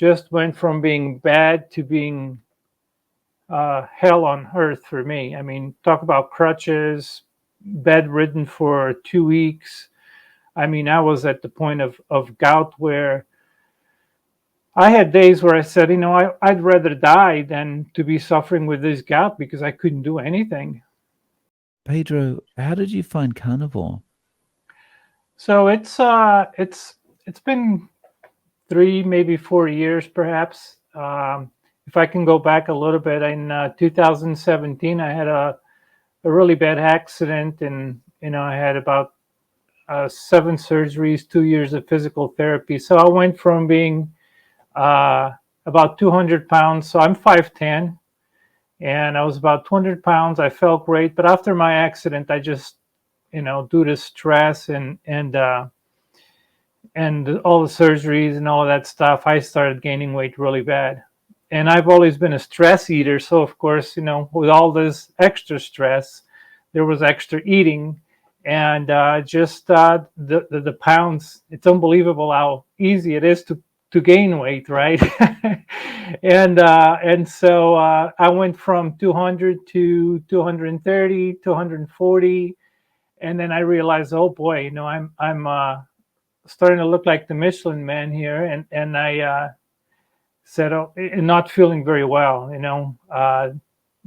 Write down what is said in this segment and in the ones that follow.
just went from being bad to being hell on earth for me. I mean, talk about crutches, bedridden for 2 weeks. I mean, I was at the point of gout where I had days where I said, I'd rather die than to be suffering with this gout because I couldn't do anything. Pedro, how did you find carnivore? So it's been 3, maybe 4 years, perhaps. If I can go back a little bit, in 2017, I had a really bad accident, and I had about 7 surgeries, 2 years of physical therapy. So I went from being about 200 pounds. So I'm 5'10", and I was about 200 pounds. I felt great, but after my accident, I just, due to stress and all the surgeries and all of that stuff, I started gaining weight really bad. And I've always been a stress eater, so of course, with all this extra stress, there was extra eating, and just the pounds. It's unbelievable how easy it is to gain weight, right? And so I went from 200 to 230, 240, and then I realized, oh boy, I'm starting to look like the Michelin Man here, and I said, oh, and not feeling very well,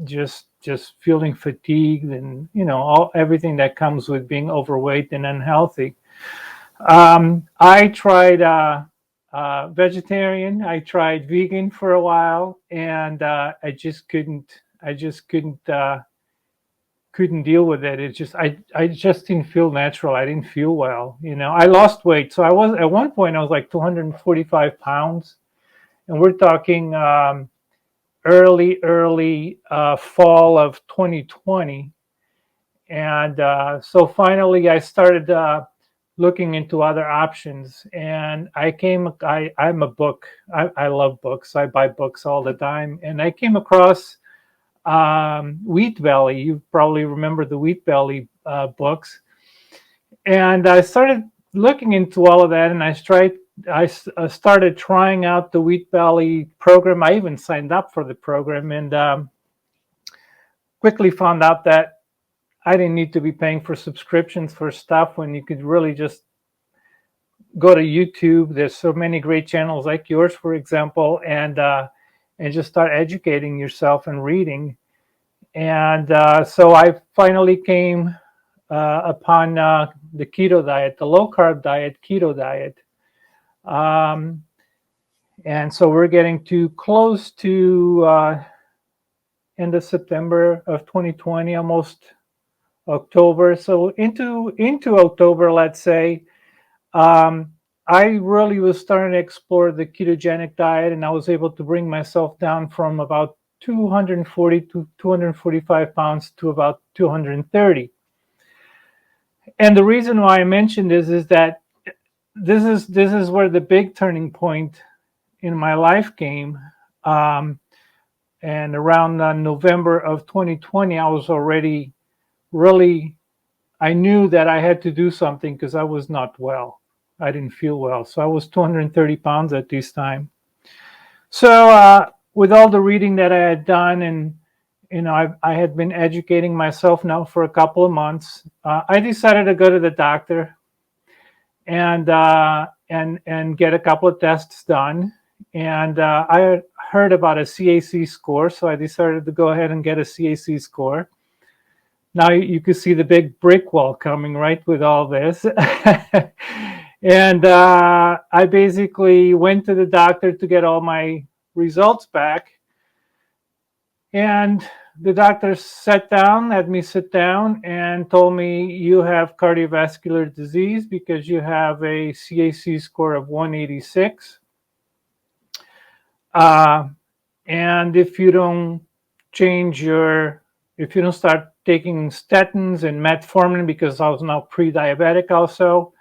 just feeling fatigued, and everything that comes with being overweight and unhealthy. I tried vegetarian. I tried vegan for a while, and I just couldn't deal with it. I just didn't feel natural. I didn't feel well. I lost weight. So I was at one point I was like 245 pounds, and we're talking early fall of 2020. And so finally I started looking into other options, and I'm a book. I love books. I buy books all the time, and I came across Wheat Belly. You probably remember the Wheat Belly books. And I started looking into all of that, and I started trying out the Wheat Belly program. I even signed up for the program, and quickly found out that I didn't need to be paying for subscriptions for stuff when you could really just go to YouTube. There's so many great channels like yours, for example, and just start educating yourself and reading. And so I finally came upon the keto diet, the low carb diet, keto diet. And so we're getting too close to end of September of 2020, almost October. So into October, let's say, I really was starting to explore the ketogenic diet, and I was able to bring myself down from about 240 to 245 pounds to about 230. And the reason why I mentioned this is that this is where the big turning point in my life came. And around November of 2020, I was already really, I knew that I had to do something because I was not well. I didn't feel well. So I was 230 pounds at this time. So with all the reading that I had done, and I had been educating myself now for a couple of months, I decided to go to the doctor and get a couple of tests done. And I heard about a CAC score, so I decided to go ahead and get a CAC score. Now you can see the big brick wall coming, right, with all this. And I basically went to the doctor to get all my results back. And the doctor had me sit down and told me, you have cardiovascular disease because you have a CAC score of 186. And if you don't start taking statins and metformin, because I was now pre-diabetic also,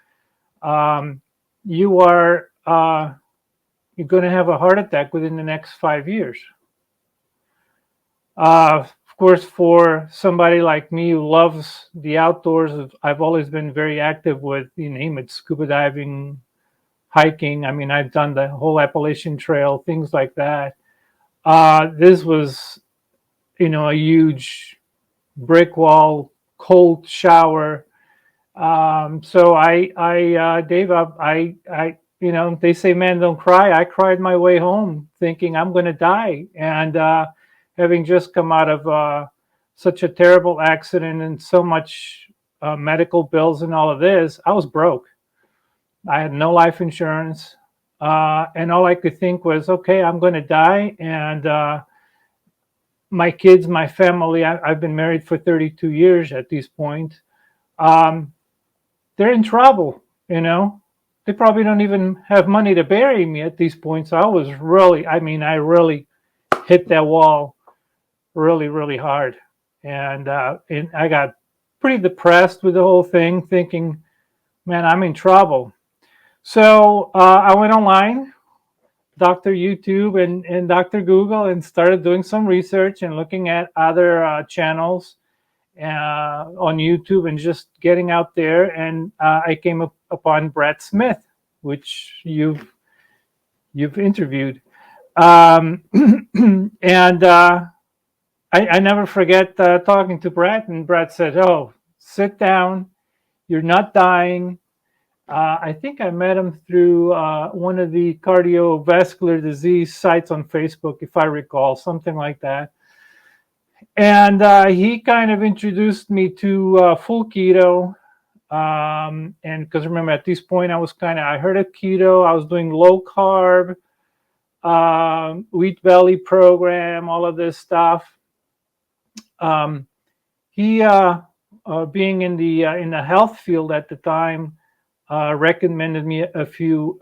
you're going to have a heart attack within the next 5 years. Of course, for somebody like me who loves the outdoors, I've always been very active with, you name it, scuba diving, hiking. I mean, I've done the whole Appalachian Trail, things like that. This was, a huge brick wall, cold shower. So Dave, they say, man, don't cry. I cried my way home thinking I'm going to die. And having just come out of such a terrible accident and so much medical bills and all of this, I was broke. I had no life insurance. And all I could think was, okay, I'm going to die. And my kids, my family, I've been married for 32 years at this point. Um, they're in trouble, They probably don't even have money to bury me at these points. So I really hit that wall really, really hard. And I got pretty depressed with the whole thing, thinking, man, I'm in trouble. So I went online, Dr. YouTube and Dr. Google, and started doing some research and looking at other channels on YouTube and just getting out there. And I came upon Brett Smith, which you've interviewed. And I never forget talking to Brett, and Brett said, "Oh, sit down. You're not dying." I think I met him through one of the cardiovascular disease sites on Facebook, if I recall, something like that. And he kind of introduced me to full keto. And because remember, at this point, I heard of keto. I was doing low carb, wheat belly program, all of this stuff. He, being in the health field at the time, recommended me a few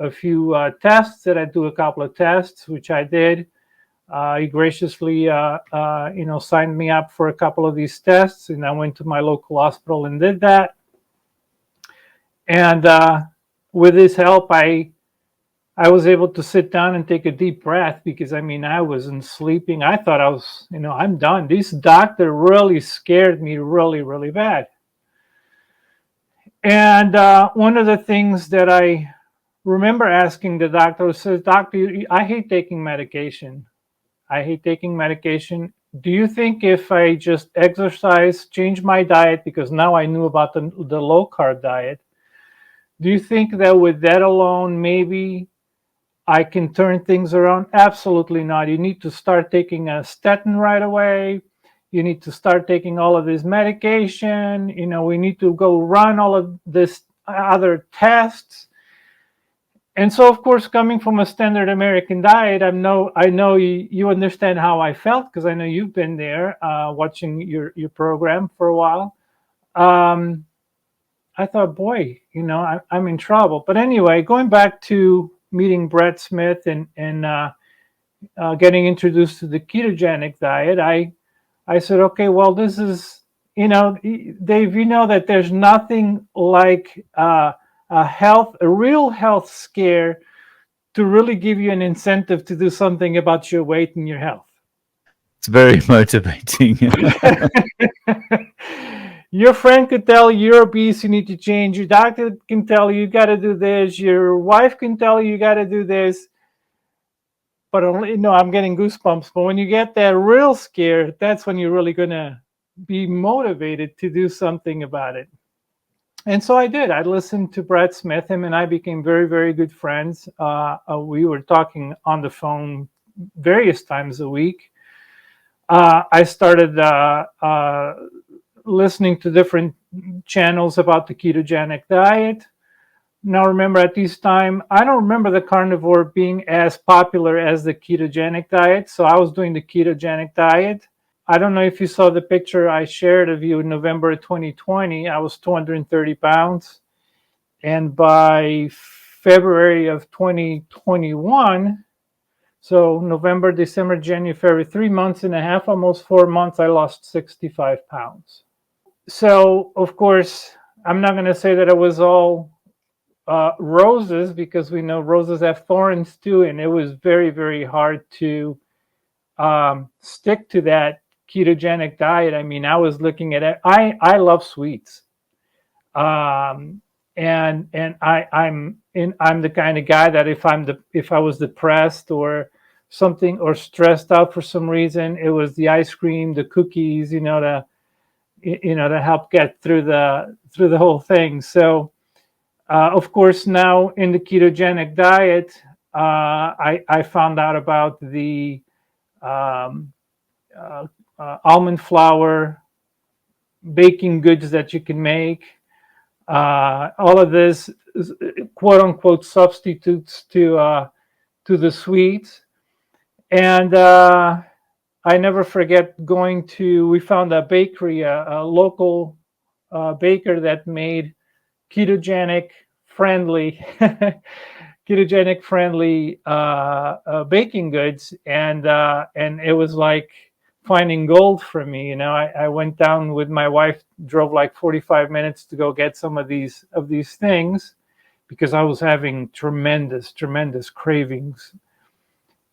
tests, that I do a couple of tests, which I did. He graciously, signed me up for a couple of these tests, and I went to my local hospital and did that. And with his help, I was able to sit down and take a deep breath, because I wasn't sleeping. I thought I was, I'm done. This doctor really scared me really, really bad. And one of the things that I remember asking the doctor says, "Doctor, I hate taking medication. I hate taking medication. Do you think if I just exercise, change my diet, because now I knew about the low carb diet, do you think that with that alone, maybe I can turn things around?" Absolutely not. You need to start taking a statin right away. You need to start taking all of this medication. We need to go run all of this other tests. And so, of course, coming from a standard American diet, I know you understand how I felt, because I know you've been there watching your program for a while. I thought, boy, I'm in trouble. But anyway, going back to meeting Brett Smith and getting introduced to the ketogenic diet, I said, okay, well, this is, Dave, that there's nothing like a real health scare to really give you an incentive to do something about your weight and your health. It's very motivating. Your friend could tell you you're obese, you need to change. Your doctor can tell you got to do this. Your wife can tell you got to do this. But I'm getting goosebumps. But when you get that real scare, that's when you're really going to be motivated to do something about it. And so I did. I listened to Brett Smith. Him and I became very, very good friends. We were talking on the phone various times a week. I started listening to different channels about the ketogenic diet. Now, remember, at this time, I don't remember the carnivore being as popular as the ketogenic diet. So I was doing the ketogenic diet. I don't know if you saw the picture I shared of you in November 2020. I was 230 pounds. And by February of 2021, so November, December, January, February, 3 months and a half, almost 4 months, I lost 65 pounds. So, of course, I'm not going to say that it was all roses, because we know roses have thorns too, and it was very, very hard to stick to that ketogenic diet. I was looking at it. I love sweets, and I'm the kind of guy that if I was depressed or something or stressed out for some reason, it was the ice cream, the cookies, to help get through the whole thing. So of course, now in the ketogenic diet, I found out about the um, almond flour baking goods that you can make. All of this quote unquote substitutes to the sweets. And I never forget going to, we found a bakery, a local baker that made ketogenic friendly ketogenic friendly baking goods, and it was like finding gold for me. I went down with my wife, drove like 45 minutes to go get some of these things because I was having tremendous cravings.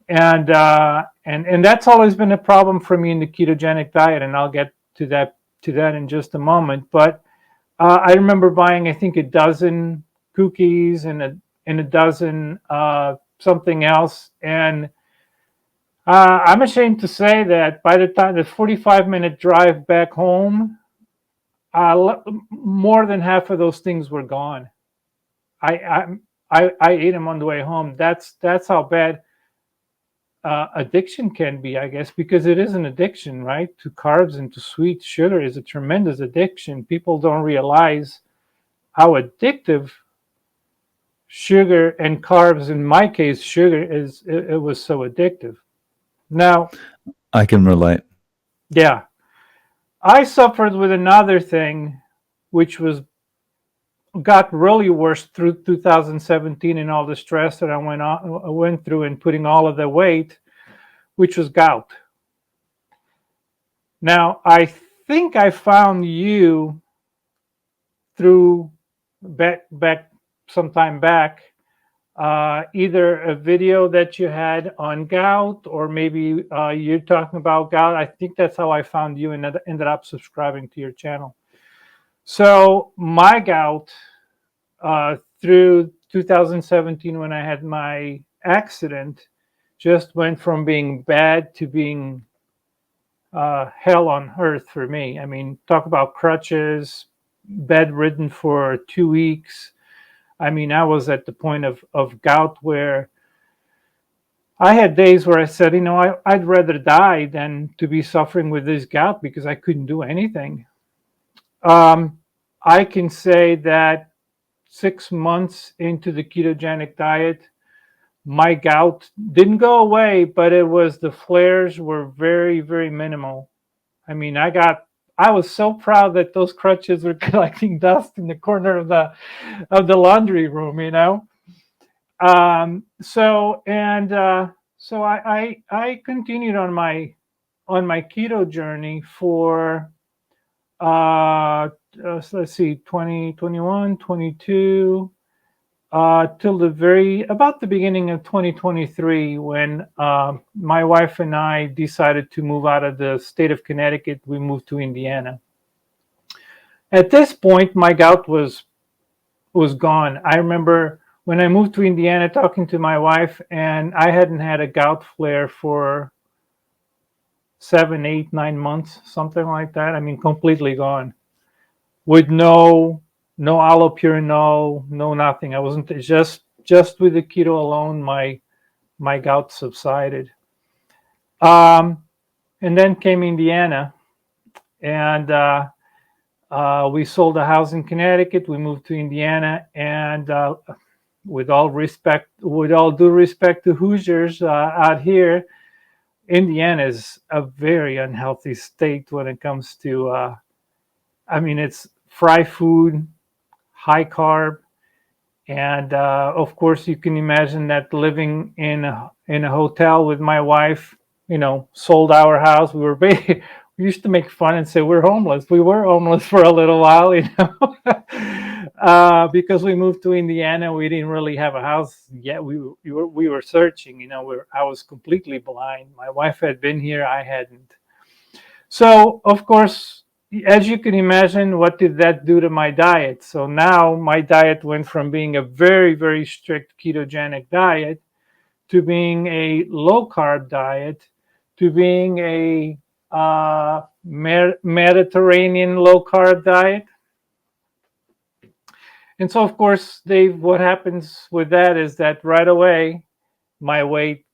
And that's always been a problem for me in the ketogenic diet, and I'll get to that in just a moment. But I remember buying, I think, a dozen cookies and a dozen something else. And I'm ashamed to say that by the time the 45-minute drive back home, more than half of those things were gone. I ate them on the way home. That's how bad addiction can be, I guess, because it is an addiction, right? To carbs and to sweet sugar is a tremendous addiction. People don't realize how addictive sugar and carbs, in my case, sugar is. It was so addictive. Now, I can relate. yeah, I suffered with another thing, which got really worse through 2017 and all the stress that I went through and putting all of the weight, which was gout. Now, I think I found you through back sometime back, either a video that you had on gout, or maybe you're talking about gout. I think that's how I found you and ended up subscribing to your channel. So my gout, through 2017 when I had my accident, just went from being bad to being hell on earth for me. I mean, talk about crutches, bedridden for 2 weeks. I mean, I was at the point of gout where I had days where I said, I'd rather die than to be suffering with this gout because I couldn't do anything. I can say that 6 months into the ketogenic diet, my gout didn't go away, but the flares were very, very minimal. I mean, I was so proud that those crutches were collecting dust in the corner of the laundry room, So I continued on my keto journey for so let's see, 2021, 22, till about the beginning of 2023, when my wife and I decided to move out of the state of Connecticut. We moved to Indiana. At this point, my gout was gone. I remember when I moved to Indiana talking to my wife, and I hadn't had a gout flare for 7, 8, 9 months, something like that. I mean, completely gone, with no allopurinol, no nothing. I wasn't just with the keto alone. My gout subsided. And then came Indiana, and we sold a house in Connecticut. We moved to Indiana, and with all due respect to Hoosiers out here, Indiana is a very unhealthy state when it comes to. I mean, it's fried food, high carb, and of course, you can imagine that living in a hotel with my wife. Sold our house. We used to make fun and say we're homeless. We were homeless for a little while, because we moved to Indiana. We didn't really have a house yet. We were searching. I was completely blind. My wife had been here. I hadn't. So of course, as you can imagine, what did that do to my diet? So now my diet went from being a very, very strict ketogenic diet to being a low carb diet to being a Mediterranean low carb diet. And so, of course, Dave, what happens with that is that right away my weight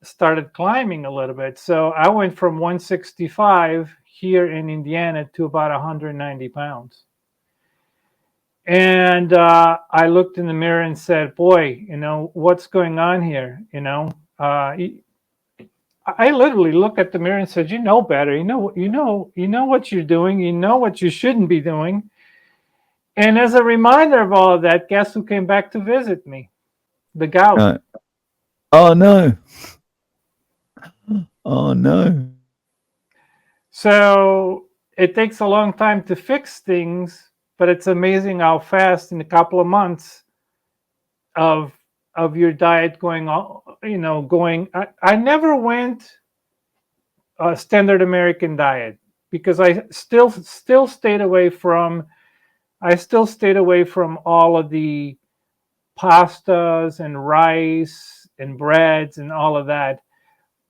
started climbing a little bit. So I went from 165 here in Indiana to about 190 pounds. And I looked in the mirror and said, boy, what's going on here? I literally looked at the mirror and said, you know better. You know what you're doing. You know what you shouldn't be doing. And as a reminder of all of that, guess who came back to visit me? The gout. No. Oh no. Oh no. So it takes a long time to fix things, but it's amazing how fast in a couple of months of your diet going on, going. I never went a standard American diet because I still stayed away from. I still stayed away from all of the pastas and rice and breads and all of that.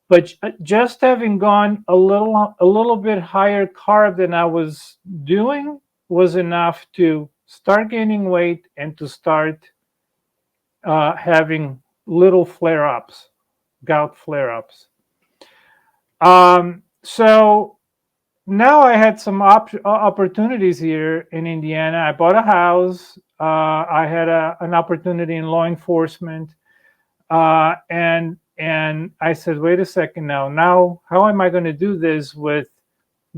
But just having gone a little bit higher carb than I was doing was enough to start gaining weight and to start having little flare-ups, gout flare-ups. So now I had some opportunities here in Indiana. I bought a house. I had an opportunity in law enforcement, and I said, wait a second now. Now, how am I going to do this with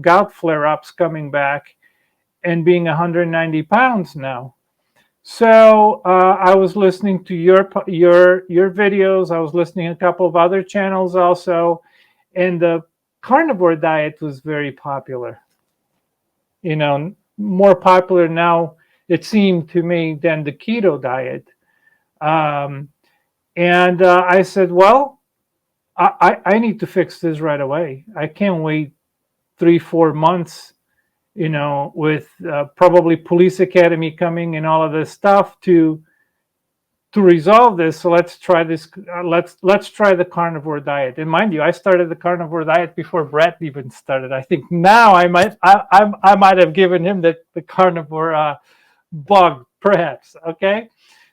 gout flare-ups coming back and being 190 pounds now? So I was listening to your videos. I was listening to a couple of other channels also, and the carnivore diet was very popular. More popular now, it seemed to me, than the keto diet. And I said, well, I need to fix this right away. I can't wait 3-4 months, with probably police academy coming and all of this stuff to resolve this. So let's try this. Let's try the carnivore diet. And mind you, I started the carnivore diet before Brett even started. I think now I might have given him the carnivore bug, perhaps. Okay.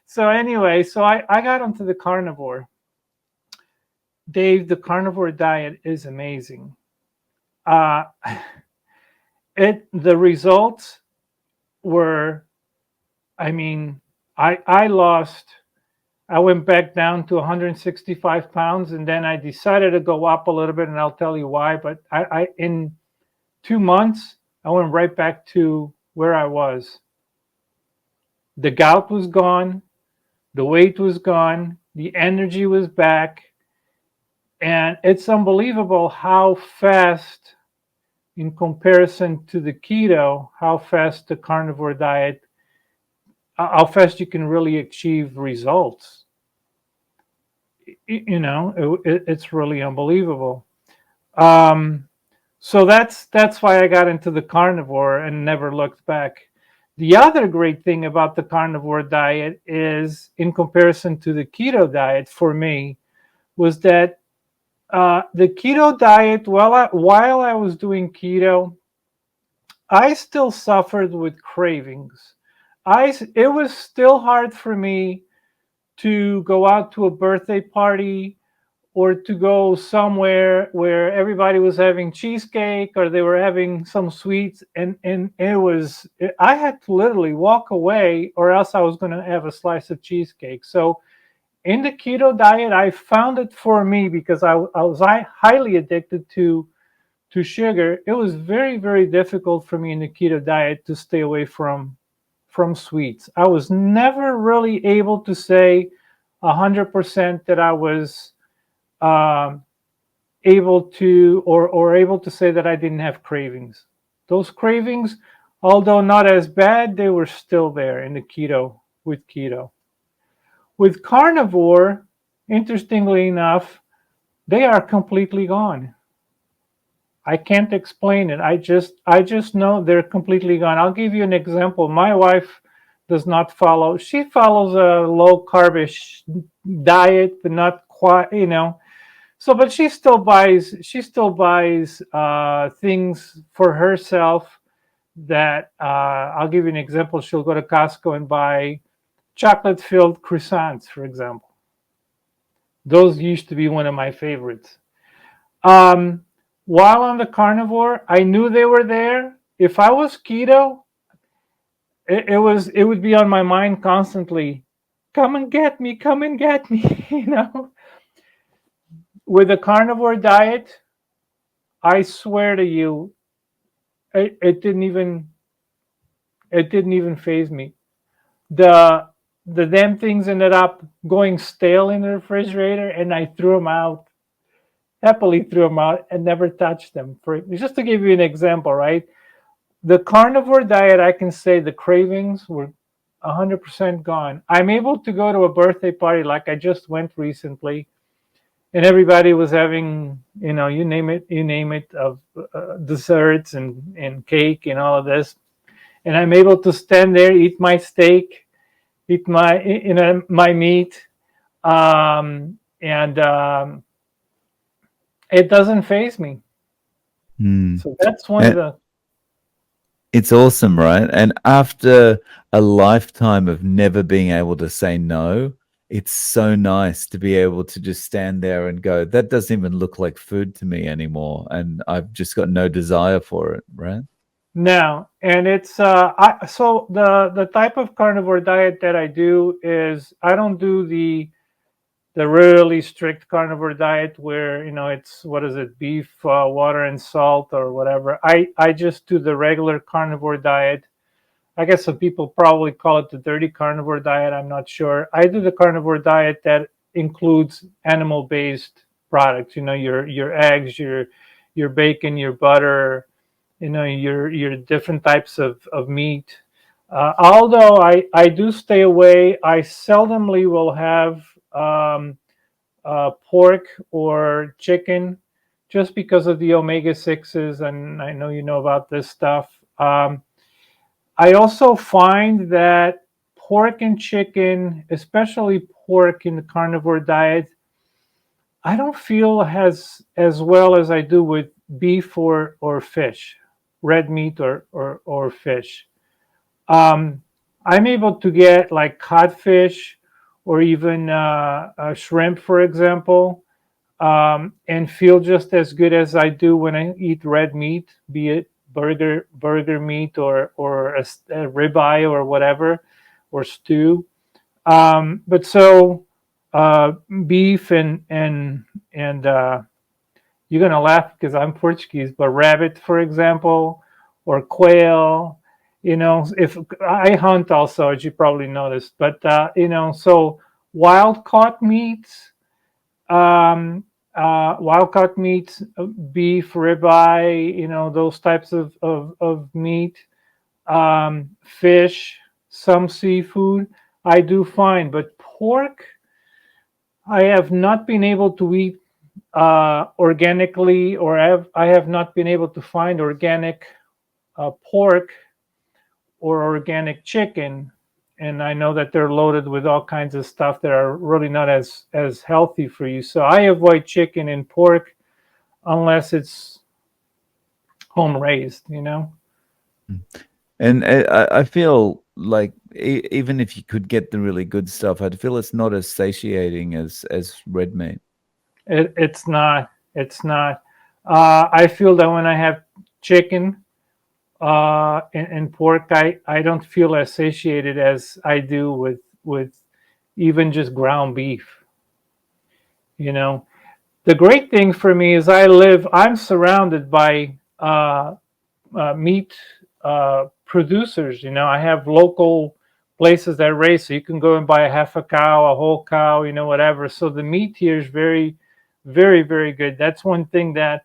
So anyway, so I got onto the carnivore. Dave, the carnivore diet is amazing. The results were, I mean, I went back down to 165 pounds, and then I decided to go up a little bit, and I'll tell you why. But I in 2 months, I went right back to where I was. The gout was gone, the weight was gone, the energy was back, and it's unbelievable how fast, in comparison to the keto, how fast the carnivore diet, how fast you can really achieve results. It's really unbelievable. So that's why I got into the carnivore and never looked back. The other great thing about the carnivore diet is, in comparison to the keto diet for me, was that the keto diet, while I was doing keto, I still suffered with cravings. It was still hard for me to go out to a birthday party or to go somewhere where everybody was having cheesecake or they were having some sweets, and I had to literally walk away or else I was going to have a slice of cheesecake. So in the keto diet, I found it for me, because I was highly addicted to sugar. It was very, very difficult for me in the keto diet to stay away from sweets. I was never really able to say 100% that I was able to, or able to say that I didn't have cravings. Those cravings, although not as bad, they were still there in the keto, with keto. With carnivore, interestingly enough, they are completely gone. I can't explain it. I just know they're completely gone. I'll give you an example. My wife does not follow. She follows a low carbish diet, but not quite, So, but she still buys things for herself that I'll give you an example. She'll go to Costco and buy chocolate filled croissants, for example. Those used to be one of my favorites. Um, while on the carnivore, I knew they were there. If I was keto, it would be on my mind constantly. Come and get me, come and get me. With the carnivore diet, I swear to you, it didn't even phase me. The the damn things ended up going stale in the refrigerator, and I threw them out. Happily threw them out and never touched them. For just to give you an example, right? The carnivore diet, I can say the cravings were 100% gone. I'm able to go to a birthday party like I just went recently, and everybody was having, you name it, of desserts and cake and all of this. And I'm able to stand there, eat my steak, eat my meat, and it doesn't phase me. Mm. So that's one of And the it's awesome, right? And after a lifetime of never being able to say no, it's so nice to be able to just stand there and go, that doesn't even look like food to me anymore. And I've just got no desire for it, right? now, and it's so the type of carnivore diet that I do is I don't do the really strict carnivore diet where it's, what is it, beef, water and salt or whatever. I just do the regular carnivore diet. I guess some people probably call it the dirty carnivore diet. I'm not sure. I do the carnivore diet that includes animal based products. Your eggs, your bacon, your butter. Your different types of meat. Although I do stay away, I seldomly will have pork or chicken, just because of the omega sixes, and I know you know about this stuff. I also find that pork and chicken, especially pork in the carnivore diet, I don't feel as well as I do with beef or fish, red meat or fish. Um, I'm able to get like codfish or even shrimp, for example, and feel just as good as I do when I eat red meat, be it burger meat or a ribeye or whatever, or stew. But so beef and you're gonna laugh because I'm Portuguese, but rabbit, for example, or quail. If I hunt also, as you probably noticed, but so wild caught meats, wild caught meats, beef, ribeye, those types of meat, fish, some seafood, I do fine. But pork, I have not been able to eat organically, or I have not been able to find organic pork or organic chicken. And I know that they're loaded with all kinds of stuff that are really not as healthy for you. So I avoid chicken and pork unless it's home raised. Mm. And I feel like even if you could get the really good stuff, I'd feel it's not as satiating as red meat. It's not. It's not. I feel that when I have chicken and pork, I don't feel as satiated as I do with even just ground beef. You know, the great thing for me is I'm surrounded by meat producers. I have local places that raise, so you can go and buy a half a cow, a whole cow, whatever. So the meat here is very, very, very good. That's one thing that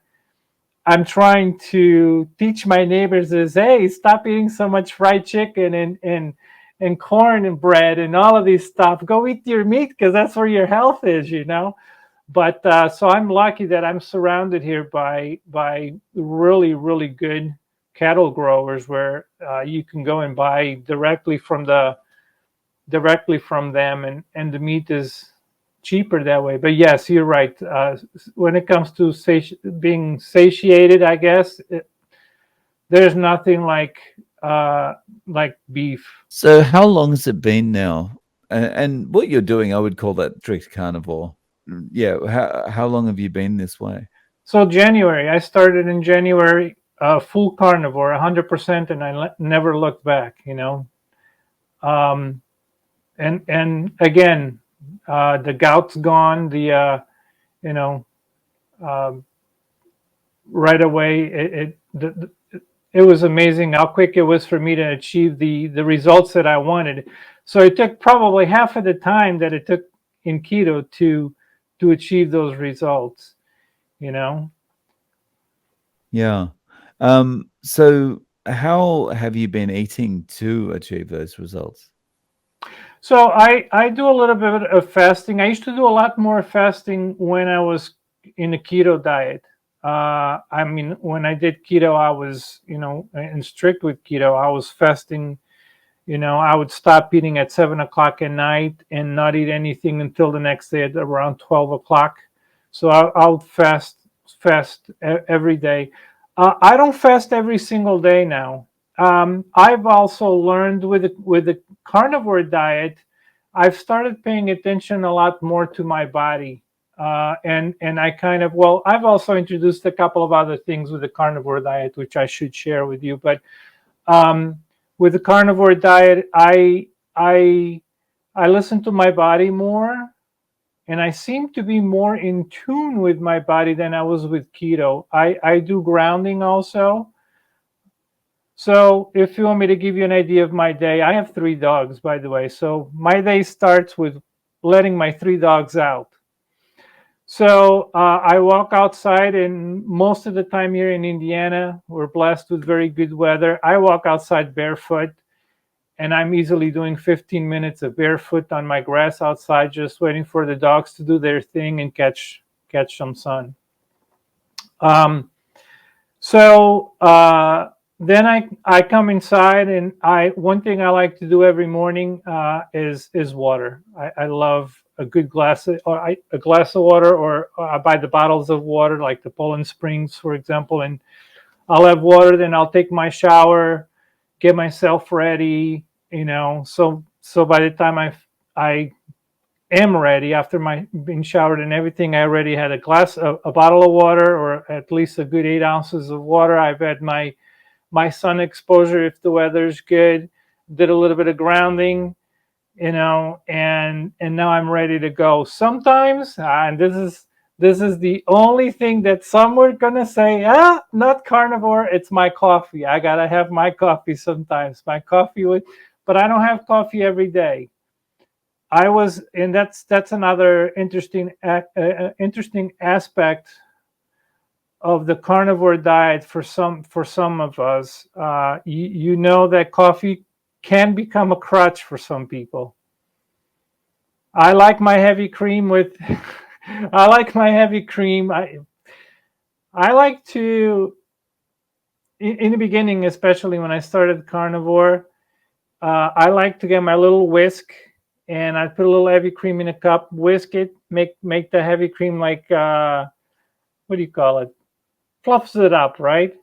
I'm trying to teach my neighbors is, hey, stop eating so much fried chicken and corn and bread and all of these stuff. Go eat your meat because that's where your health is. But so I'm lucky that I'm surrounded here by really really good cattle growers where you can go and buy directly from them, and the meat is cheaper that way. But yes, you're right. When it comes to being satiated, I guess there's nothing like beef. So how long has it been now? And what you're doing, I would call that strict carnivore. Yeah. How long have you been this way? So January, I started in January, full carnivore, 100%, and I never looked back. Um, and again, the gout's gone. You know, um, right away, it was amazing how quick it was for me to achieve the results that I wanted. So it took probably half of the time that it took in keto to achieve those results. You know. Yeah. So how have you been eating to achieve those results? So I do a little bit of fasting. I used to do a lot more fasting when I was in a keto diet. I mean, when I did keto, I was, in strict with keto. I was fasting. I would stop eating at 7 o'clock at night and not eat anything until the next day at around 12 o'clock. So I would fast every day. I don't fast every single day now. I've also learned with the carnivore diet, I've started paying attention a lot more to my body. And I kind of, well, I've also introduced a couple of other things with the carnivore diet, which I should share with you. But um, with the carnivore diet, I I listen to my body more, and I seem to be more in tune with my body than I was with keto. I do grounding also. So if you want me to give you an idea of my day, I have 3 dogs, by the way. So my day starts with letting my 3 dogs out. So I walk outside, and most of the time here in Indiana, we're blessed with very good weather. I walk outside barefoot, and I'm easily doing 15 minutes of barefoot on my grass outside, just waiting for the dogs to do their thing and catch some sun. Um, so then I come inside, and I one thing I like to do every morning is water. I love a good a glass of water, or I buy the bottles of water like the Poland Springs, for example, and I'll have water. Then I'll take my shower, get myself ready. So by the time I am ready after my being showered and everything, I already had a bottle of water, or at least a good 8 ounces of water. I've had my sun exposure if the weather's good. Did a little bit of grounding, and now I'm ready to go. Sometimes, and this is the only thing that some were gonna say, not carnivore. It's my coffee. I gotta have my coffee sometimes. My coffee but I don't have coffee every day. And that's another interesting aspect of the carnivore diet for some of us. You know that coffee can become a crutch for some people. I like my heavy cream with. I like my heavy cream. I like to in the beginning, especially when I started carnivore. I like to get my little whisk, and I put a little heavy cream in a cup, whisk it, make the heavy cream like what do you call it? Fluffs it up, right?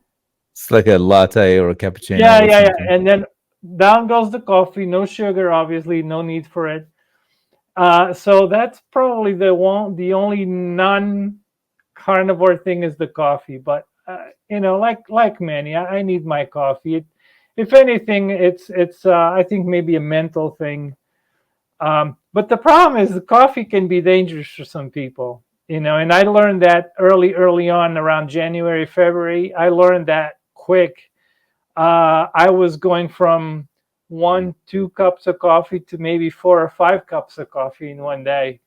It's like a latte or a cappuccino Yeah, or yeah, yeah. something. And then down goes the coffee. No sugar, obviously, no need for it. So that's probably the only non-carnivore thing is the coffee. But like many, I need my coffee. If anything, it's I think maybe a mental thing. But the problem is the coffee can be dangerous for some people. And I learned that early on around January, February. I learned that quick. I was going from 1, 2 cups of coffee to maybe 4 or 5 cups of coffee in one day.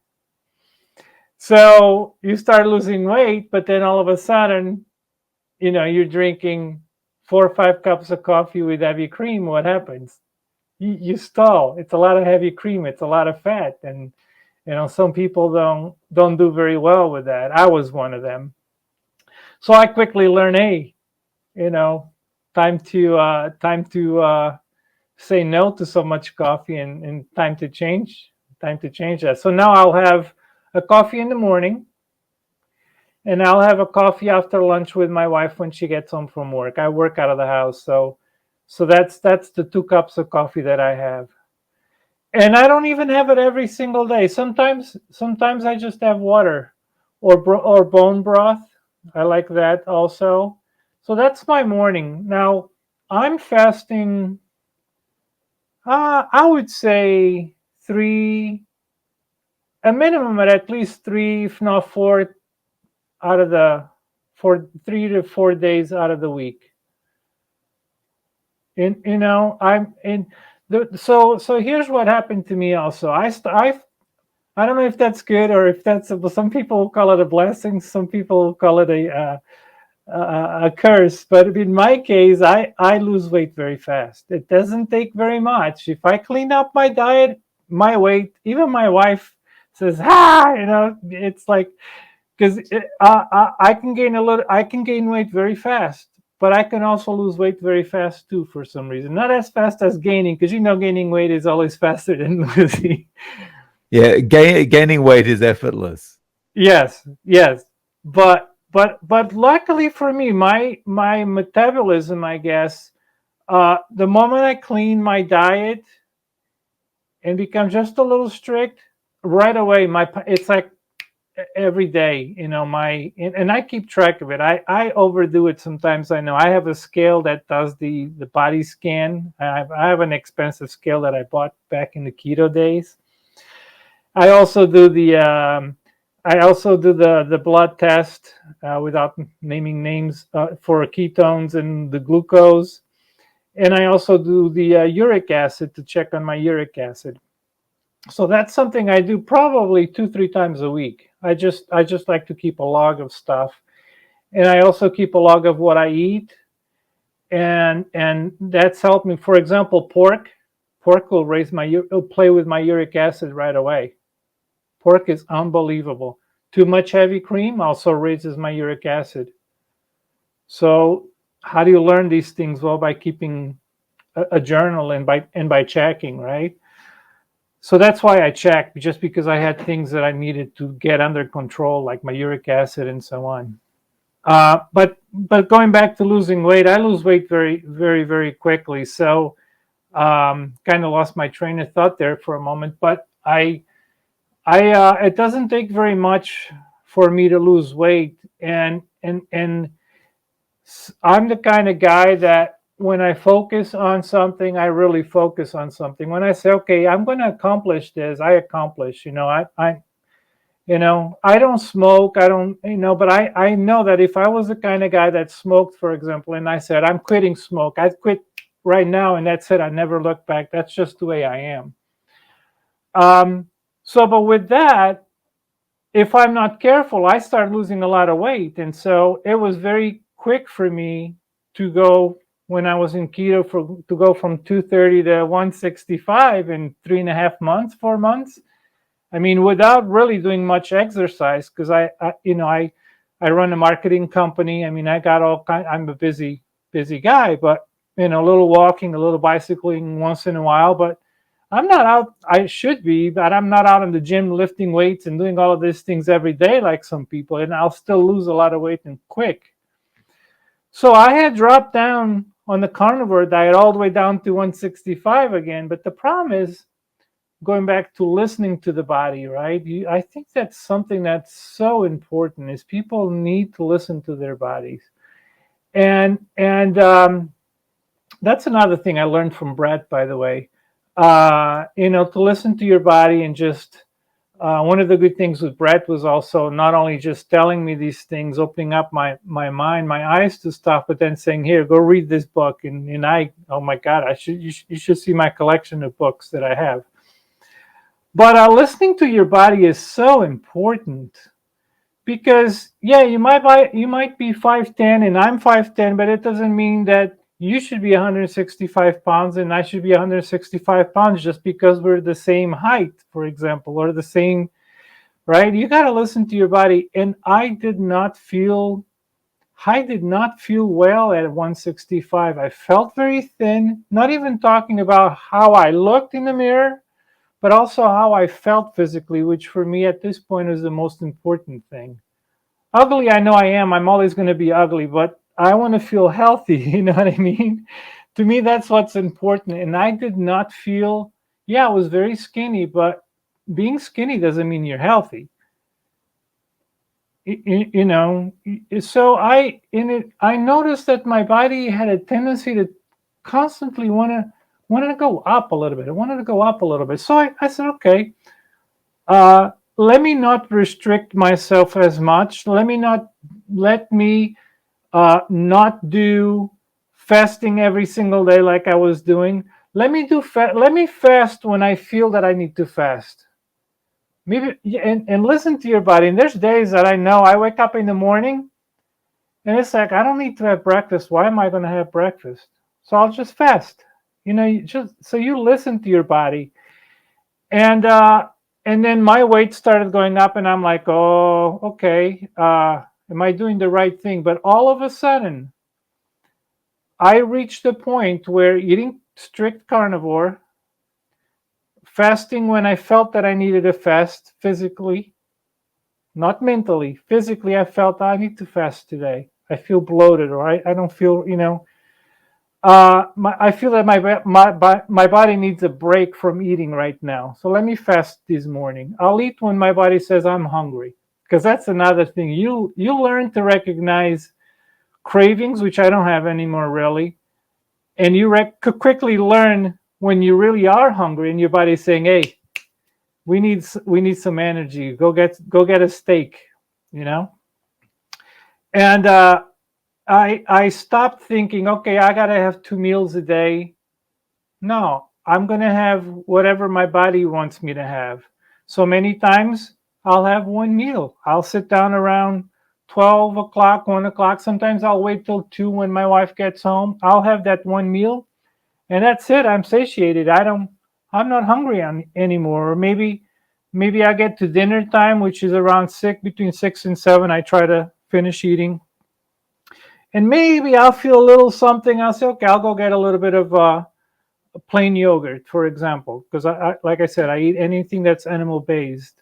So you start losing weight, but then all of a sudden, you're drinking 4 or 5 cups of coffee with heavy cream. What happens? You stall. It's a lot of heavy cream. It's a lot of fat, and Some people don't do very well with that. I was one of them. So I quickly learned, hey, you know, time to say no to so much coffee, and time to change that. So now I'll have a coffee in the morning, and I'll have a coffee after lunch with my wife when she gets home from work. I work out of the house, so that's the 2 cups of coffee that I have. And I don't even have it every single day. Sometimes I just have water or bone broth. I like that also. So that's my morning. Now I'm fasting. I would say a minimum at least three, if not four, out of the for 3 to 4 days out of the week. And I'm in so here's what happened to me also. I don't know if that's good or if that's, well, some people call it a blessing, some people call it a curse. But in my case, I lose weight very fast. It doesn't take very much. If I clean up my diet, my weight, even my wife says, it's like, because I can gain weight very fast, but I can also lose weight very fast too for some reason. Not as fast as gaining, because gaining weight is always faster than losing. Yeah, gaining weight is effortless. Yes, yes, but luckily for me, my metabolism, I guess, the moment I clean my diet and become just a little strict, right away it's like every day, and I keep track of it. I overdo it sometimes. I know I have a scale that does the body scan. I have an expensive scale that I bought back in the keto days. I also do the blood test, without naming names, for ketones and the glucose, and I also do the uric acid to check on my uric acid. So that's something I do probably 2-3 times a week. I just like to keep a log of stuff, and I also keep a log of what I eat, and that's helped me. For example, pork will play with my uric acid right away. Pork is unbelievable. Too much heavy cream also raises my uric acid. So how do you learn these things? Well, by keeping a journal and by checking, right? So that's why I checked, just because I had things that I needed to get under control, like my uric acid and so on. But going back to losing weight, I lose weight very, very, very quickly. So kind of lost my train of thought there for a moment. But it doesn't take very much for me to lose weight, and I'm the kind of guy that when I focus on something, I really focus on something. When I say, okay, I'm going to accomplish this, I accomplish. I don't smoke. I don't, but I know that if I was the kind of guy that smoked, for example, and I said, I'm quitting smoke, I'd quit right now, and that's it. I never look back. That's just the way I am. But with that, if I'm not careful, I start losing a lot of weight. And so it was very quick for me to go, when I was in keto, to go from 230 to 165 in 3.5 months, 4 months. I mean, without really doing much exercise, because I run a marketing company. I mean, I got all kind. I'm a busy guy, but a little walking, a little bicycling once in a while. But I'm not out. I should be, but I'm not out in the gym lifting weights and doing all of these things every day like some people, and I'll still lose a lot of weight and quick. So I had dropped down on the carnivore diet all the way down to 165 again. But the problem is, going back to listening to the body, right? I think that's something that's so important, is people need to listen to their bodies. And that's another thing I learned from Brett, by the way. To listen to your body, and just one of the good things with Brett was also not only just telling me these things, opening up my mind, my eyes to stuff, but then saying, here, go read this book. And oh my God, you should see my collection of books that I have. But listening to your body is so important, because you might be 5'10" and I'm 5'10", but it doesn't mean that you should be 165 pounds and I should be 165 pounds just because we're the same height, for example, or the same right? You got to listen to your body. And I did not feel well at 165. I felt very thin, not even talking about how I looked in the mirror, but also how I felt physically, which for me at this point is the most important thing. Ugly, I know I am. I'm always going to be ugly, but I want to feel healthy. You know what I mean? To me, that's what's important. And I did not feel, yeah, I was very skinny, but being skinny doesn't mean you're healthy. You know, so I noticed that my body had a tendency to constantly wanted to go up a little bit. I wanted to go up a little bit. So I said, okay, let me not restrict myself as much. Let me not do fasting every single day like I was doing. Let me fast when I feel that I need to fast. Maybe and listen to your body. And there's days that I know I wake up in the morning and it's like I don't need to have breakfast. Why am I going to have breakfast? So I'll just fast. You know, you listen to your body. And and then my weight started going up, and I'm like, oh, okay, am I doing the right thing? But all of a sudden, I reached a point where eating strict carnivore, fasting when I felt that I needed to fast physically, not mentally, physically, I felt I need to fast today. I feel bloated, or I don't feel, I feel that my body needs a break from eating right now. So let me fast this morning. I'll eat when my body says I'm hungry, because that's another thing. You learn to recognize cravings, which I don't have anymore really, and you quickly learn when you really are hungry and your body's saying, "Hey, we need some energy. Go get a steak," you know. And I stopped thinking, okay, I gotta have 2 meals a day. No, I'm going to have whatever my body wants me to have. So many times I'll have one meal. I'll sit down around 12 o'clock, 1 o'clock. Sometimes I'll wait till 2 when my wife gets home. I'll have that one meal and that's it. I'm satiated. I'm not hungry anymore. Or maybe I get to dinner time, which is around 6, between 6 and 7. I try to finish eating. And maybe I'll feel a little something. I'll say, okay, I'll go get a little bit of plain yogurt, for example, because like I said, I eat anything that's animal based,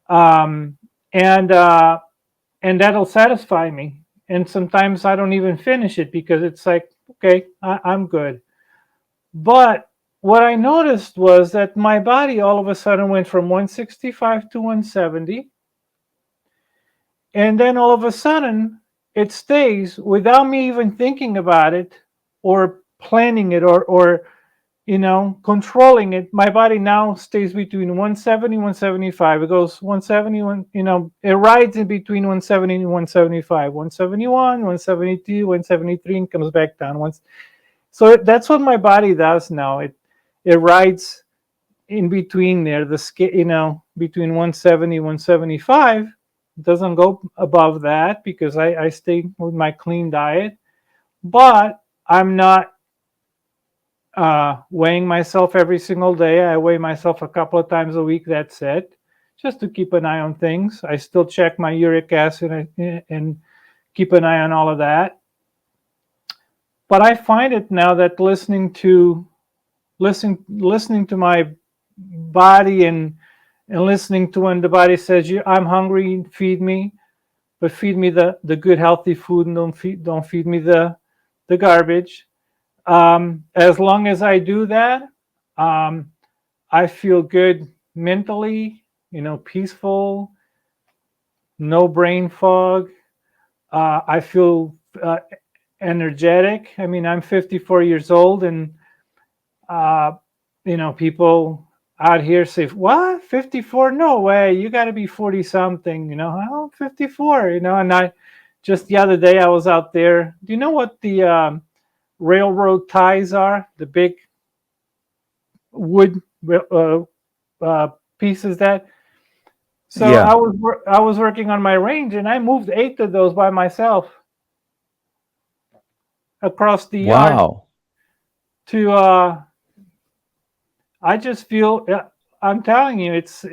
um, and uh, and that'll satisfy me. And sometimes I don't even finish it because it's like, okay, I'm good. But what I noticed was that my body all of a sudden went from 165 to 170, and then all of a sudden it stays without me even thinking about it or planning it or controlling it. My body now stays between 170, 175. It goes 171, it rides in between 170 and 175, 171, 172, 173, and comes back down once. So that's what my body does now. It rides in between there, the scale, between 170, 175. It doesn't go above that because I stay with my clean diet, but I'm not weighing myself every single day. I weigh myself a couple of times a week. That's it, just to keep an eye on things. I still check my uric acid and keep an eye on all of that. But I find it now that listening to my body and listening to when the body says, I'm hungry, feed me, but feed me the good healthy food and don't feed me the garbage. As long as I do that, um, I feel good mentally, peaceful, no brain fog. I feel energetic. I mean, I'm 54 years old, and uh, people out here say, "What? 54? No way! You got to be 40 something." I'm 54. And I just the other day I was out there. Do you know what the railroad ties are? The big wood uh, pieces that. So Yeah. I was working on my range, and I moved 8 of those by myself across the yard Wow. to. I just feel. I'm telling you, it's.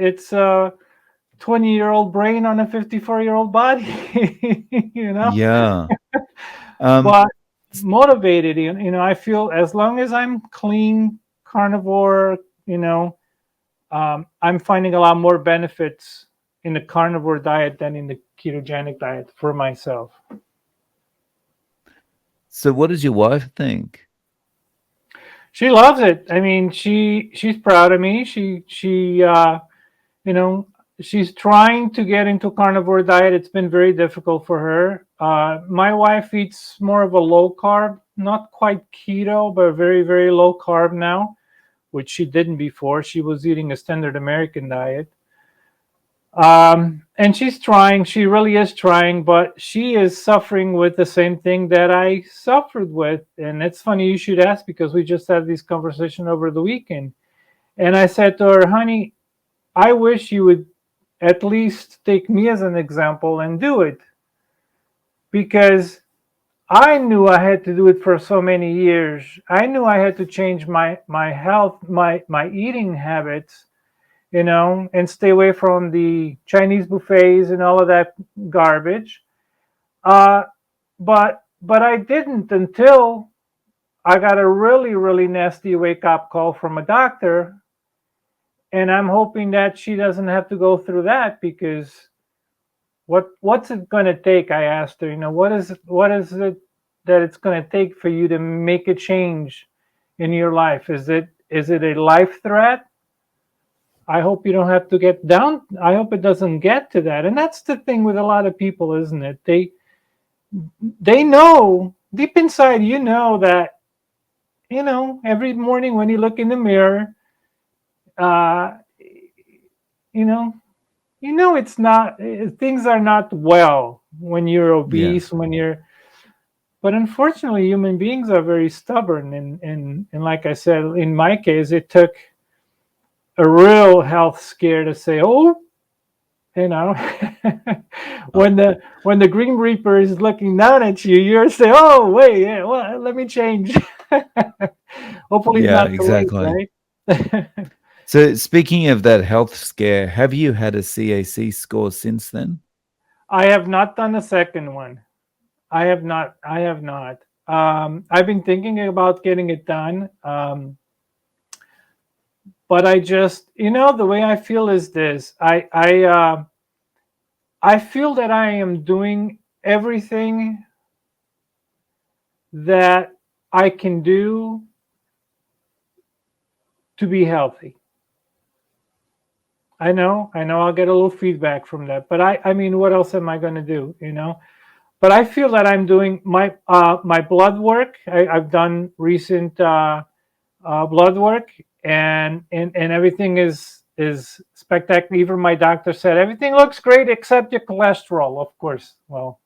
20-year-old brain on a 54-year-old body, you know. Yeah. Um, But motivated, I feel as long as I'm clean, carnivore, I'm finding a lot more benefits in the carnivore diet than in the ketogenic diet for myself. so what does your wife think? She loves it. I mean, she's proud of me. She you know she's trying to get into carnivore diet. It's been very difficult for her. My wife eats more of a low carb, not quite keto, but very very low carb now, which she didn't before. She was eating a standard American diet. And she's trying, she really is trying, but she is suffering with the same thing that I suffered with. And it's funny you should ask because we just had this conversation over the weekend. And I said to her, honey, I wish you would at least take me as an example and do it, because I knew I had to do it for so many years. I knew I had to change my health, my eating habits, and stay away from the Chinese buffets and all of that garbage. Uh, but I didn't until I got a really really nasty wake up call from a doctor, and I'm hoping that she doesn't have to go through that, because what's it going to take? I asked her, what is it that it's going to take for you to make a change in your life? Is it a life threat? I hope you don't have to get down. I hope it doesn't get to that. And that's the thing with a lot of people, isn't it? They know deep inside, that, every morning when you look in the mirror, uh, you know, it's not, things are not well when you're Yeah. obese, but unfortunately, human beings are very stubborn. And like I said, in my case, it took a real health scare to say, oh, you know Uh, when the green reaper is looking down at you, you're saying, oh wait, yeah, well, let me change. Hopefully it's yeah, not too late, exactly. right? So speaking of that health scare, have you had a CAC score since then? I have not done a second one. I have not. I've been thinking about getting it done, but I just, the way I feel is this. I feel that I am doing everything that I can do to be healthy. I know I'll get a little feedback from that, but I mean, what else am I going to do, But I feel that I'm doing my blood work. I've done recent blood work, and everything is spectacular. Even my doctor said everything looks great except your cholesterol, of course. Well,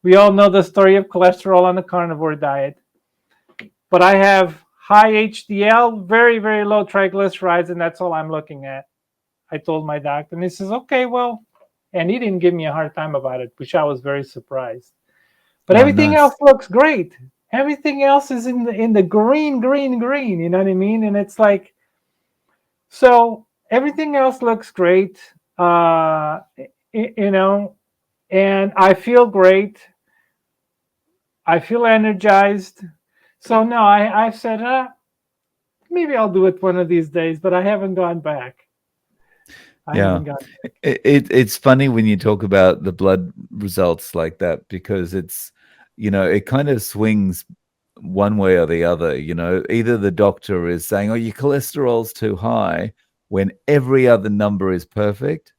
we all know the story of cholesterol on the carnivore diet, but I have high HDL, very very low triglycerides, and that's all I'm looking at. I told my doctor, and he says, okay, well, and he didn't give me a hard time about it, which I was very surprised. But Oh, everything else nice. looks great. Everything else is in the green, green, green. You know what I mean? And it's like, so everything else looks great. You know, and I feel great. I feel energized. So no, I've said, maybe I'll do it one of these days, but I haven't gone back. I Yeah. haven't gone. It's funny when you talk about the blood results like that because it kind of swings one way or the other. Either the doctor is saying, oh, your cholesterol's too high when every other number is perfect,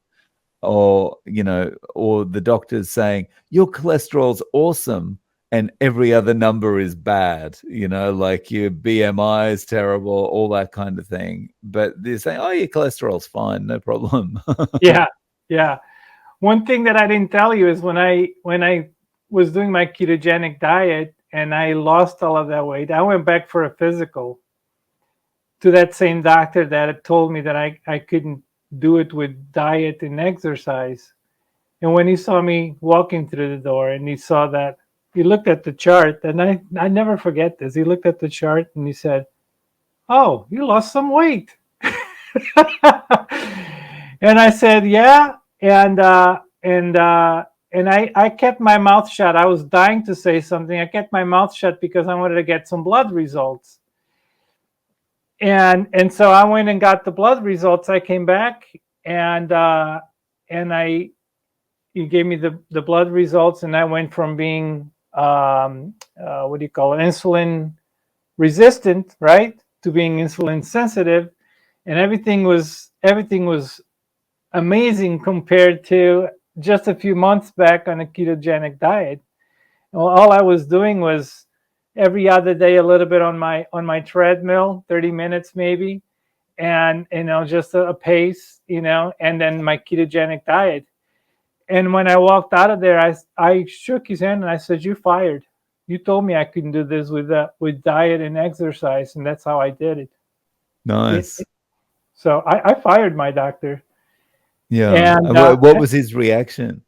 or the doctor's saying your cholesterol's awesome and every other number is bad, like your BMI is terrible, all that kind of thing. But they're saying, oh, your cholesterol's fine, no problem. Yeah, yeah. One thing that I didn't tell you is when I was doing my ketogenic diet and I lost all of that weight, I went back for a physical to that same doctor that had told me that I couldn't do it with diet and exercise. And when he saw me walking through the door and he saw that, he looked at the chart, and I never forget this. He looked at the chart and he said, oh, you lost some weight. And I said, yeah. And I kept my mouth shut. I was dying to say something. I kept my mouth shut because I wanted to get some blood results. And so I went and got the blood results. I came back, and I he gave me the blood results, and I went from being what do you call it, insulin resistant, right, to being insulin sensitive, and everything was amazing compared to just a few months back on a ketogenic diet. Well, all I was doing was every other day a little bit on my treadmill, 30 minutes maybe, and just a pace, and then my ketogenic diet. And when I walked out of there, I shook his hand and I said, "You fired. You told me I couldn't do this with diet and exercise, and that's how I did it." Nice. So I fired my doctor. Yeah. And What was his reaction?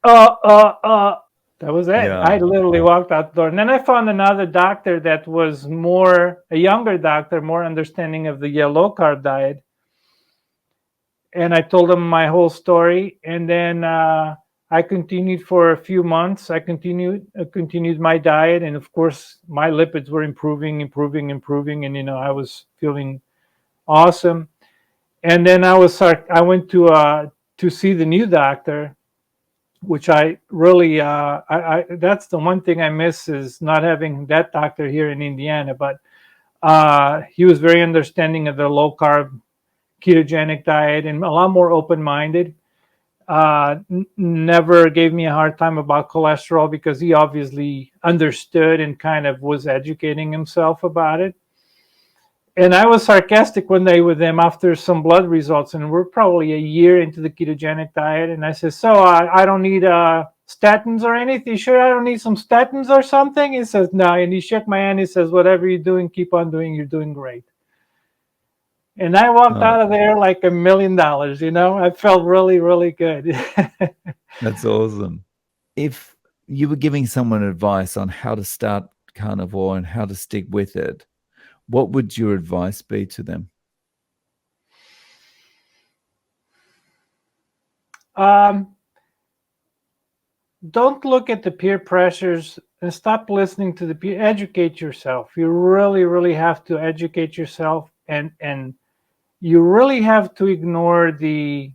uh, uh, uh, that was it. Yeah. I literally walked out the door. And then I found another doctor that was a younger doctor, more understanding of the low carb diet. And I told him my whole story. And then I continued for a few months. I continued my diet. And of course, my lipids were improving. And, I was feeling awesome. And then I went to see the new doctor, which I really that's the one thing I miss, is not having that doctor here in Indiana. But he was very understanding of the low carb ketogenic diet and a lot more open minded. Never gave me a hard time about cholesterol because he obviously understood and kind of was educating himself about it. And I was sarcastic one day with him after some blood results, and we're probably a year into the ketogenic diet. And I said, "So I don't need statins or anything? You sure I don't need some statins or something?" He says, "No." And he shook my hand. He says, "Whatever you're doing, keep on doing. You're doing great." And I walked out of there like $1 million. I felt really, really good. That's awesome. If you were giving someone advice on how to start carnivore and how to stick with it, what would your advice be to them? Don't look at the peer pressures and stop listening to the peer. Educate yourself. You really, really have to educate yourself, and you really have to ignore the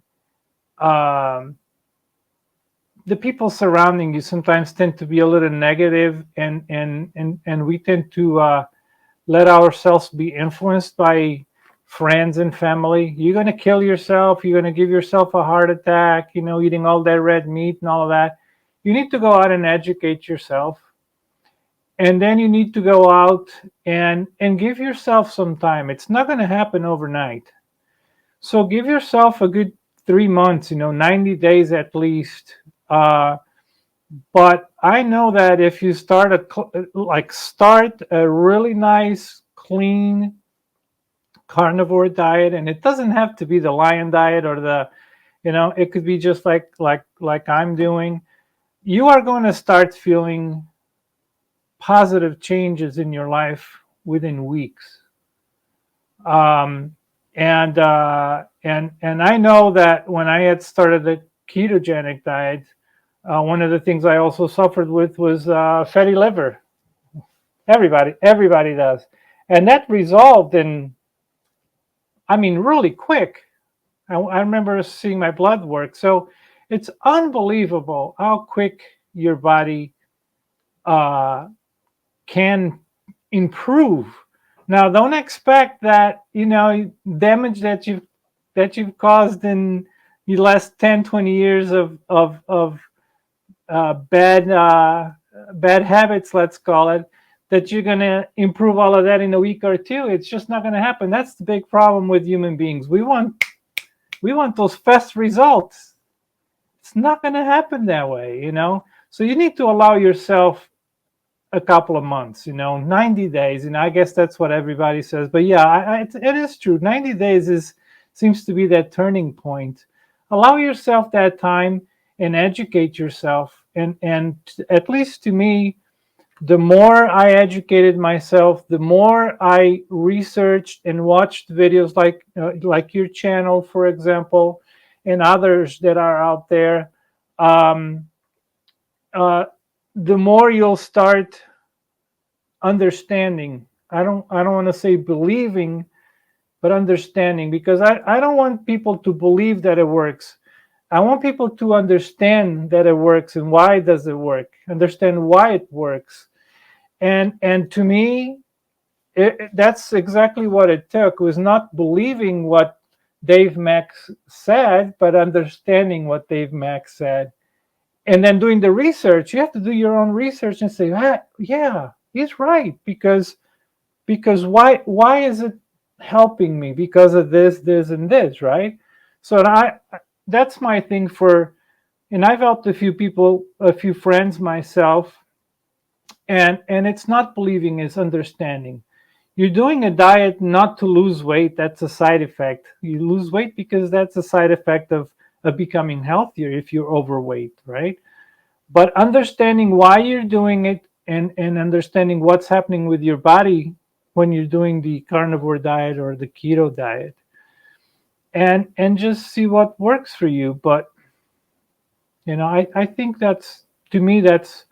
people surrounding you. Sometimes tend to be a little negative, and we tend to let ourselves be influenced by friends and family. You're going to kill yourself. You're going to give yourself a heart attack, eating all that red meat and all of that. You need to go out and educate yourself. And then you need to go out and give yourself some time. It's not going to happen overnight. So give yourself a good 3 months, 90 days at least. But I know that if you start a really nice, clean carnivore diet, and it doesn't have to be the lion diet or it could be just like I'm doing, you are going to start feeling positive changes in your life within weeks. And I know that when I had started the ketogenic diet, one of the things I also suffered with was fatty liver. Everybody does, and that resolved really quick. I remember seeing my blood work. So it's unbelievable how quick your body can improve. Now, don't expect that damage that you've caused in the last 10, 20 years of bad habits, let's call it, that you're going to improve all of that in a week or two. It's just not going to happen. That's the big problem with human beings. We want those fast results. It's not going to happen that way, So you need to allow yourself a couple of months, 90 days. I guess that's what everybody says. But yeah, it is true. 90 days seems to be that turning point. Allow yourself that time and educate yourself. And at least to me, the more I educated myself, the more I researched and watched videos like your channel, for example, and others that are out there, um, uh, the more you'll start understanding. I don't want to say believing, but understanding, because I don't want people to believe that it works. I want people to understand that it works and why does it work. Understand why it works. And to me, that's exactly what it took. It was not believing what Dave Max said, but understanding what Dave Max said, and then doing the research. You have to do your own research and say, ah, yeah, he's right, because why is it helping me? Because of this and this, right? So that's my thing for, and I've helped a few people, a few friends myself, and it's not believing, it's understanding. You're doing a diet not to lose weight. That's a side effect. You lose weight because that's a side effect of becoming healthier if you're overweight, right? But understanding why you're doing it, and understanding what's happening with your body when you're doing the carnivore diet or the keto diet, and just see what works for you. But I think that's, to me, that's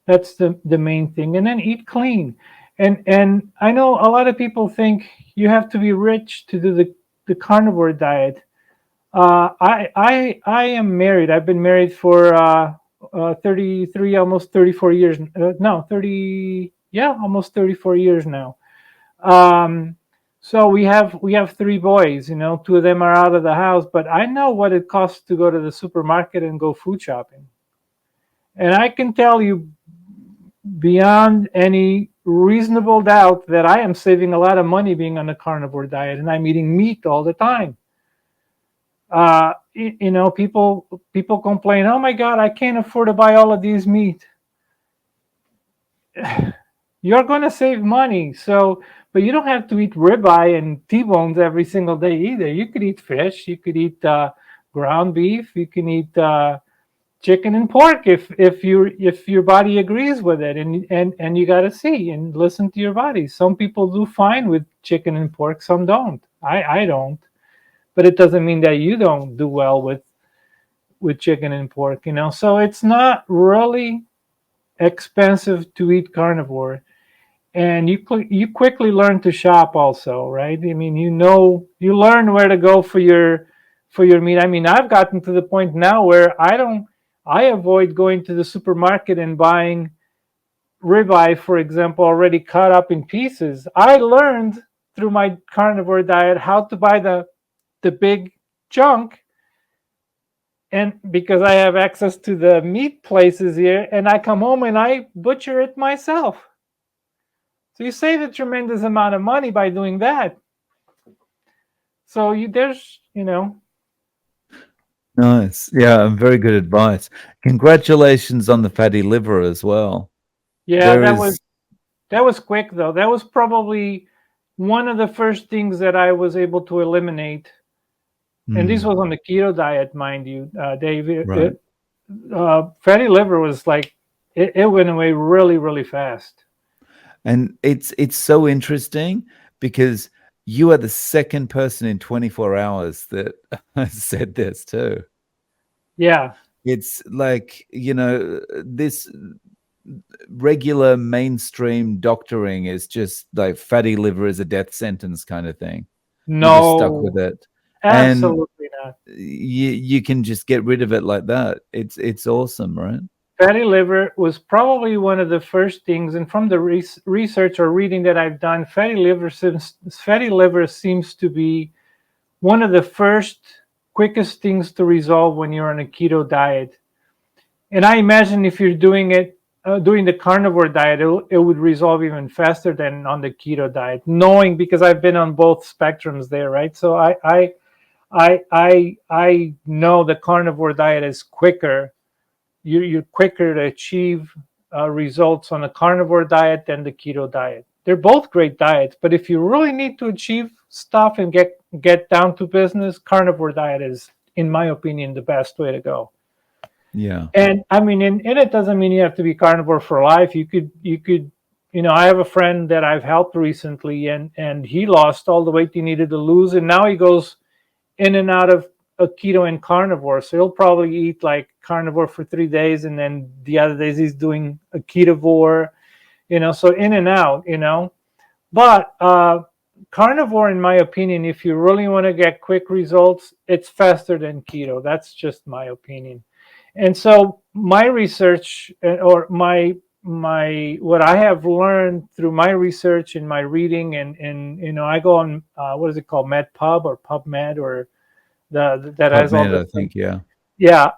the main thing. And then eat clean. And I know a lot of people think you have to be rich to do the carnivore diet. I am married. I've been married for 33, almost 34 years. No, 30, yeah, almost 34 years now. Um, so we have three boys. Two of them are out of the house, but I know what it costs to go to the supermarket and go food shopping. And I can tell you beyond any reasonable doubt that I am saving a lot of money being on a carnivore diet, and I'm eating meat all the time. People complain, oh my God, I can't afford to buy all of these meat. You're going to save money. So, but you don't have to eat ribeye and T-bones every single day either. You could eat fish. You could eat ground beef. You can eat chicken and pork if your body agrees with it, and you got to see and listen to your body. Some people do fine with chicken and pork. Some don't. I don't. But it doesn't mean that you don't do well with chicken and pork. So it's not really expensive to eat carnivore, and you quickly learn to shop also, right? I mean, you learn where to go for your meat. I mean, I've gotten to the point now where I avoid going to the supermarket and buying ribeye, for example, already cut up in pieces. I learned through my carnivore diet how to buy the big chunk, and because I have access to the meat places here, and I come home and I butcher it myself. So you save a tremendous amount of money by doing that. So Nice. Yeah, very good advice. Congratulations on the fatty liver as well. yeah, There that is, was quick though. That was probably one of the first things that I was able to eliminate, and this was on the keto diet, mind you, Dave. right. Fatty liver was like it went away really, really fast. And it's so interesting because you are the second person in 24 hours that said this too. Yeah. It's like, this regular mainstream doctoring is just like fatty liver is a death sentence kind of thing. You're just stuck with No, it. And absolutely not. you can just get rid of it like that. It's awesome, right? Fatty liver was probably one of the first things, and from the research or reading that I've done, fatty liver seems to be one of the first quickest things to resolve when you're on a keto diet. And I imagine if you're doing the carnivore diet, it would resolve even faster than on the keto diet. Knowing, because I've been on both spectrums there, right? So I know the carnivore diet is quicker. You're quicker to achieve results on a carnivore diet than the keto diet. They're both great diets, but if you really need to achieve stuff and get down to business, carnivore diet is, in my opinion, the best way to go. Yeah. And I mean, and it doesn't mean you have to be carnivore for life. I have a friend that I've helped recently, and he lost all the weight he needed to lose, and now he goes in and out a keto and carnivore. So he'll probably eat like carnivore for 3 days, and then the other days he's doing a ketovore, so in and out, But carnivore, in my opinion, if you really want to get quick results, it's faster than keto. That's just my opinion. And so my research, or my what I have learned through my research and my reading, and I go on, what is it called, MedPub or PubMed, or that has all PubMed, the I think, yeah. yeah.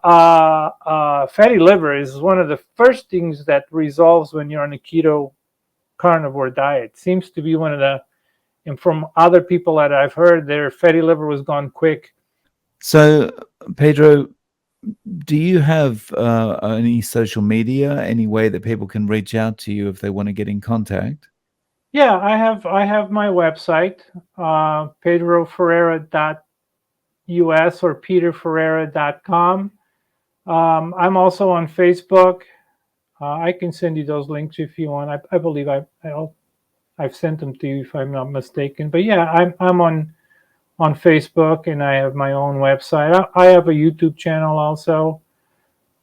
Fatty liver is one of the first things that resolves when you're on a keto carnivore diet. Seems to be one of the, and from other people that I've heard, their fatty liver was gone quick. So, Pedro, do you have any social media, any way that people can reach out to you if they want to get in contact? Yeah, I have my website, pedroferreira.us or peterferreira.com. I'm also on Facebook. I can send you those links if you want. I believe I've sent them to you if I'm not mistaken. But yeah, I'm on Facebook, and I have my own website. I have a YouTube channel also.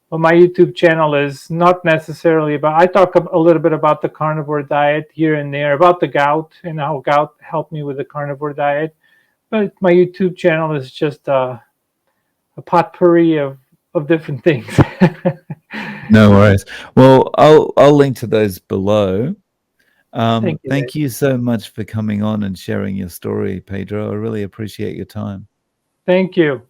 But my YouTube channel is not necessarily about, I talk a little bit about the carnivore diet here and there, about the gout and how gout helped me with the carnivore diet. But my YouTube channel is just a potpourri of different things. No worries. Well, I'll link to those below. Thank you, Dave. Thank you so much for coming on and sharing your story, Pedro. I really appreciate your time. Thank you.